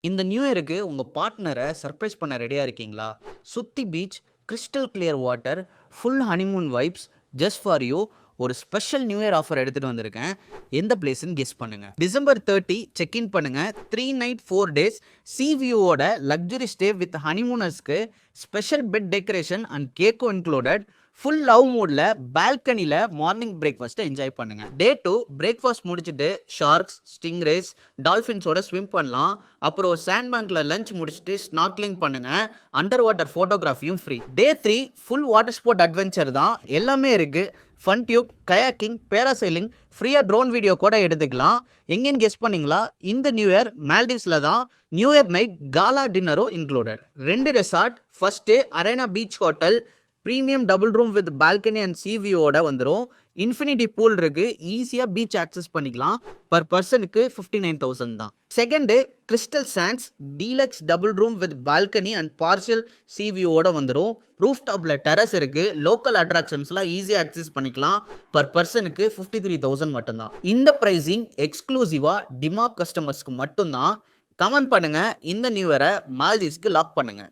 இந்த நியூ இயருக்கு உங்க பார்ட்னரை சர்ப்ரைஸ் பண்ண ரெடியா இருக்கீங்களா? சுத்தி beach, crystal clear water, full honeymoon vibes just for you. ஒரு ஸ்பெஷல் நியூ இயர் ஆஃபர் எடுத்துட்டு வந்திருக்கேன். எந்த பிளேஸ்ன்னு கெஸ் பண்ணுங்க. டிசம்பர் 30 செக் இன் பண்ணுங்க. 3 நைட் 4 டேஸ் சி வியூவோட லக்ஸுரி ஸ்டே வித் ஹனிமூனர்ஸ்க்கு ஸ்பெஷல் பெட் டெக்கரேஷன் அண்ட் கேக்கும் இன்க்ளூடட். ஃபுல் லவ் மூட்ல பால்கனியில் மார்னிங் பிரேக்ஃபாஸ்ட்டை என்ஜாய் பண்ணுங்க. டே 2 பிரேக்ஃபாஸ்ட் முடிச்சுட்டு ஷார்க்ஸ், ஸ்டிங்ரேஸ், டால்ஃபின்ஸோட ஸ்விம் பண்ணலாம். அப்புறம் சாண்ட் பேங்க்ல லஞ்ச் முடிச்சுட்டு ஸ்நார்க்லிங் பண்ணுங்க. அண்டர் வாட்டர் ஃபோட்டோகிராஃபியும் free. Day 3 full water sport adventure தான். எல்லாமே இருக்கு. ஃபன் டியூப், கயாக்கிங், பேராசைலிங், ஃப்ரீயாக ட்ரோன் வீடியோ கூட எடுத்துக்கலாம். எங்கேன்னு கெஸ் பண்ணீங்களா? இந்த நியூ இயர் மால்டீவ்ஸில் தான். நியூ இயர் நைட் காலா டின்னரும் included. 2 resort. First day arena beach hotel, premium double room with balcony and sea வியூவோட வந்துடும். இன்ஃபினிட்டி பூல் இருக்கு. ஈஸியாக பீச் ஆக்சஸ் பண்ணிக்கலாம். பர் பர்சனுக்கு 59,000 தான். Second day crystal sands deluxe double room with balcony and partial sea வியூவோட வந்துடும். Roof டாப்ல டெரஸ் இருக்கு. லோக்கல் அட்ராக்ஷன்ஸ்லாம் ஈஸியாக ஆக்சஸ் பண்ணிக்கலாம். பர் பர்சனுக்கு 53,000 மட்டும்தான். இந்த ப்ரைஸிங் எக்ஸ்க்ளூசிவா டிமாப் கஸ்டமர்ஸ்க்கு மட்டும்தான். கமெண்ட் பண்ணுங்க. இந்த நியூ இயரை மால்தீவ்ஸ்க்கு லாக் பண்ணுங்க.